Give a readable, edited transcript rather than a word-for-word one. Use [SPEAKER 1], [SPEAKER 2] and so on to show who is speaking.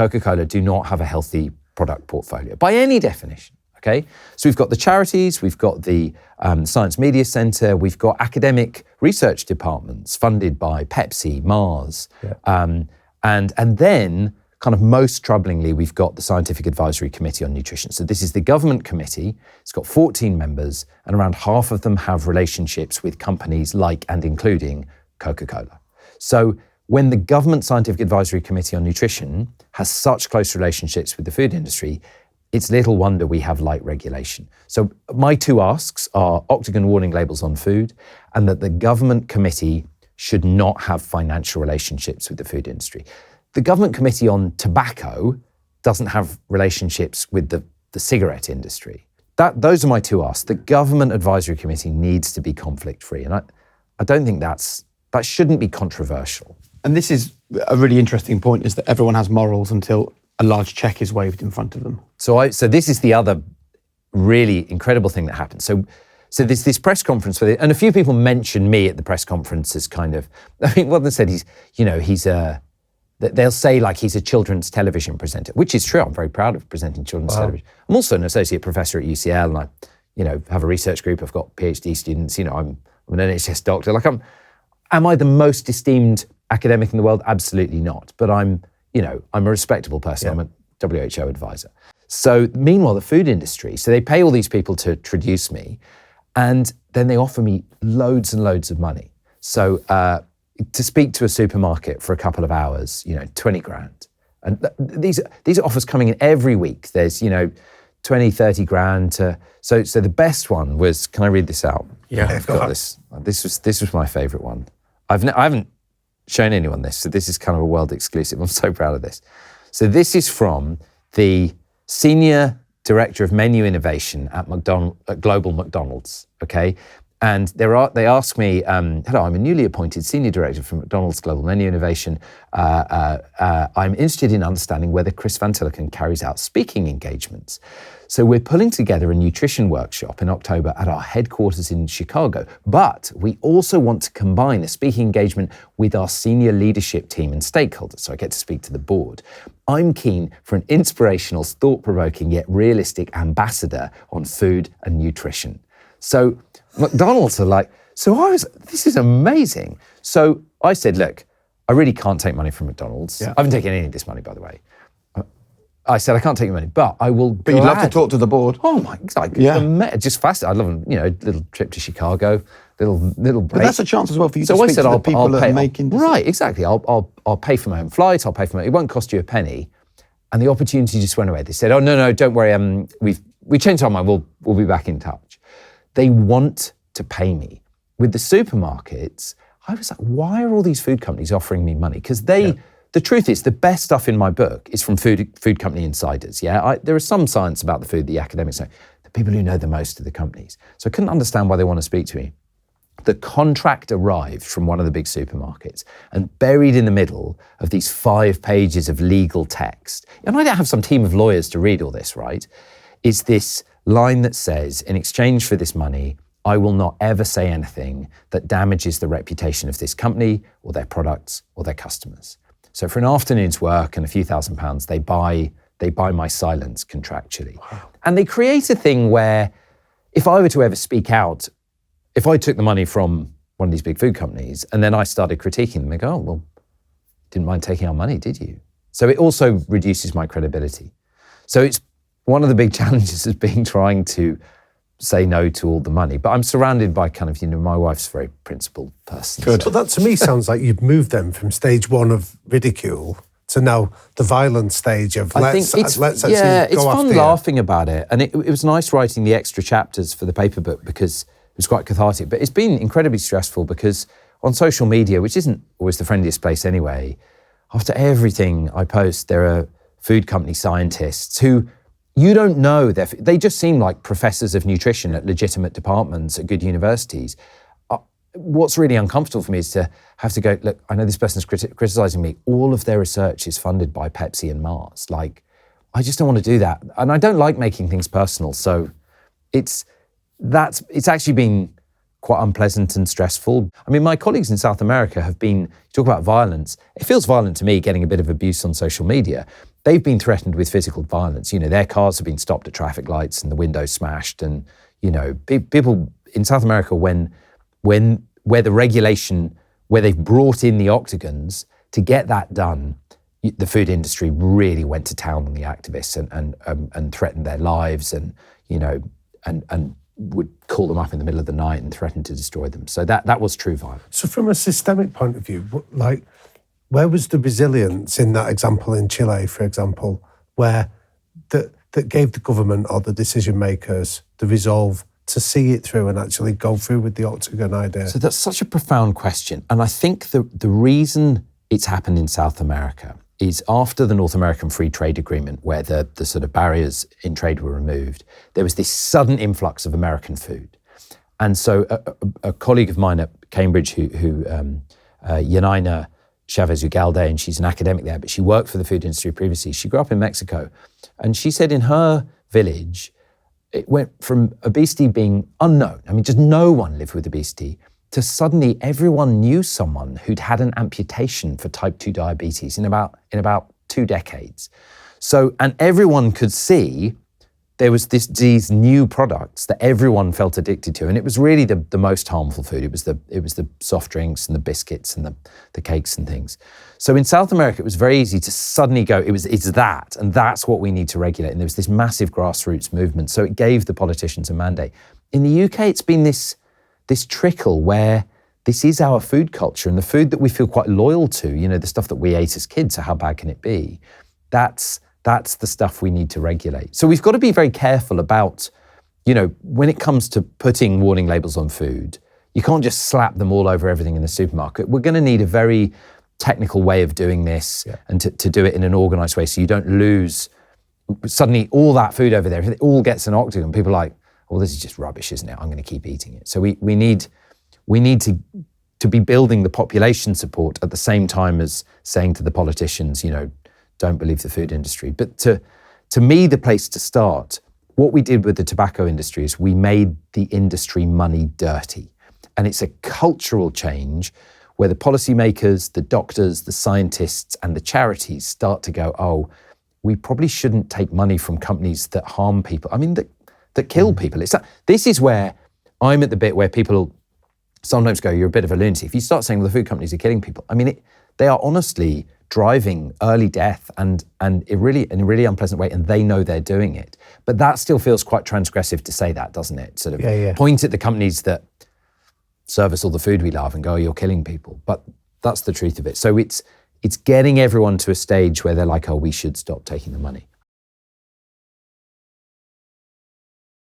[SPEAKER 1] Coca-Cola do not have a healthy product portfolio by any definition. Okay, so we've got the charities, we've got the Science Media Centre, we've got academic research departments funded by Pepsi, Mars, and then, kind of most troublingly, we've got the Scientific Advisory Committee on Nutrition. So this is the government committee. It's got 14 members, and around half of them have relationships with companies like and including Coca-Cola. So when the government Scientific Advisory Committee on Nutrition has such close relationships with the food industry, it's little wonder we have light regulation. So my two asks are octagon warning labels on food and that the government committee should not have financial relationships with the food industry. The government committee on tobacco doesn't have relationships with the cigarette industry. Those are my two asks. The government advisory committee needs to be conflict-free. And I don't think that shouldn't be controversial.
[SPEAKER 2] And this is a really interesting point, is that everyone has morals until a large check is waved in front of them.
[SPEAKER 1] So this is the other really incredible thing that happened. So there's this press conference with it, and a few people mentioned me at the press conference as kind of, I mean, what they said they'll say like he's a children's television presenter, which is true. I'm very proud of presenting children's television. I'm also an associate professor at UCL, and I, have a research group. I've got PhD students. I'm an NHS doctor. Like am I the most esteemed academic in the world? Absolutely not. But I'm a respectable person. Yeah. I'm a WHO advisor. So meanwhile, the food industry, so they pay all these people to traduce me, and then they offer me loads and loads of money. So to speak to a supermarket for a couple of hours, 20 grand. And these are offers coming in every week. There's, 20, 30 grand. So the best one was, can I read this out?
[SPEAKER 2] Yeah,
[SPEAKER 1] I've got this. This was my favorite one. I haven't shown anyone this, so this is kind of a world exclusive. I'm so proud of this. So this is from the Senior Director of Menu Innovation at Global McDonald's, okay? And they ask me, hello, I'm a newly appointed Senior Director for McDonald's Global Menu Innovation. I'm interested in understanding whether Chris Van Tulleken carries out speaking engagements. So we're pulling together a nutrition workshop in October at our headquarters in Chicago, but we also want to combine a speaking engagement with our senior leadership team and stakeholders, so I get to speak to the board. I'm keen for an inspirational, thought-provoking, yet realistic ambassador on food and nutrition. So McDonald's are like, this is amazing. So I said, look, I really can't take money from McDonald's. Yeah. I haven't taken any of this money, by the way. I said, I can't take your money, but I will.
[SPEAKER 2] But you'd love to talk to the board.
[SPEAKER 1] Oh my, it's like, just fascinating. I love them, little trip to Chicago, little break.
[SPEAKER 2] But that's a chance as well for you to speak to the people that are making decisions.
[SPEAKER 1] Right, exactly. I'll pay for my own flight, it won't cost you a penny. And the opportunity just went away. They said, oh, no, don't worry, we changed our mind, we'll be back in touch. They want to pay me. With the supermarkets, I was like, why are all these food companies offering me money? Because the truth is, the best stuff in my book is from food company insiders. Yeah, there is some science about the food, the academics know. The people who know the most of the companies. So I couldn't understand why they want to speak to me. The contract arrived from one of the big supermarkets, and buried in the middle of these 5 pages of legal text, and I don't have some team of lawyers to read all this, right, is this line that says, in exchange for this money, I will not ever say anything that damages the reputation of this company or their products or their customers. So for an afternoon's work and a few £1,000s, they buy my silence contractually. Wow. And they create a thing where if I were to ever speak out, if I took the money from one of these big food companies and then I started critiquing them, they go, oh, well, didn't mind taking our money, did you? So it also reduces my credibility. So it's one of the big challenges has been trying to say no to all the money. But I'm surrounded by kind of, my wife's a very principled person.
[SPEAKER 3] Good. So. Well, that to me sounds like you've moved them from stage 1 of ridicule to now the violent stage of let's actually go after you.
[SPEAKER 1] It's fun laughing about it. And it was nice writing the extra chapters for the paper book because it was quite cathartic. But it's been incredibly stressful because on social media, which isn't always the friendliest place anyway, after everything I post, there are food company scientists who you don't know, they just seem like professors of nutrition at legitimate departments at good universities. What's really uncomfortable for me is to have to go, look, I know this person's criticizing me. All of their research is funded by Pepsi and Mars. Like, I just don't want to do that. And I don't like making things personal. So it's actually been quite unpleasant and stressful. I mean, my colleagues in South America have been, talk about violence. It feels violent to me getting a bit of abuse on social media. they've been threatened with physical violence. Their cars have been stopped at traffic lights and the windows smashed. And, people in South America, where the regulation, where they've brought in the octagons to get that done, the food industry really went to town on the activists and threatened their lives and would call them up in the middle of the night and threaten to destroy them. So that was true violence.
[SPEAKER 3] So from a systemic point of view, where was the resilience in that example in Chile, for example, where that gave the government or the decision makers the resolve to see it through and actually go through with the octagon idea?
[SPEAKER 1] So that's such a profound question. And I think the reason it's happened in South America is after the North American Free Trade Agreement, where the sort of barriers in trade were removed, there was this sudden influx of American food. And so a colleague of mine at Cambridge, Yanina Chavez Ugalde, and she's an academic there, but she worked for the food industry previously. She grew up in Mexico. And she said in her village, it went from obesity being unknown, just no one lived with obesity, to suddenly everyone knew someone who'd had an amputation for type 2 diabetes in about 2 decades. So, and everyone could see there was these new products that everyone felt addicted to, and it was really the most harmful food. It was the soft drinks and the biscuits and the cakes and things. So in South America, it was very easy to suddenly go, it's that, and that's what we need to regulate. And there was this massive grassroots movement. So it gave the politicians a mandate. In the UK, it's been this trickle where this is our food culture, and the food that we feel quite loyal to, the stuff that we ate as kids, so how bad can it be? That's the stuff we need to regulate. So we've got to be very careful about, when it comes to putting warning labels on food, you can't just slap them all over everything in the supermarket. We're going to need a very technical way of doing this, and to do it in an organized way so you don't lose suddenly all that food over there. If it all gets an octagon, people are like, well, this is just rubbish, isn't it? I'm going to keep eating it. So we need to be building the population support at the same time as saying to the politicians, don't believe the food industry. But to me, the place to start, what we did with the tobacco industry is we made the industry money dirty. And it's a cultural change where the policymakers, the doctors, the scientists, and the charities start to go, oh, we probably shouldn't take money from companies that harm people. That kill people. This is where I'm at the bit where people sometimes go, you're a bit of a lunatic. If you start saying, well, the food companies are killing people, they are honestly driving early death and in a really unpleasant way, and they know they're doing it. But that still feels quite transgressive to say that, doesn't it? Sort of point at the companies that serve us all the food we love and go, oh, you're killing people. But that's the truth of it. So it's getting everyone to a stage where they're like, oh, we should stop taking the money.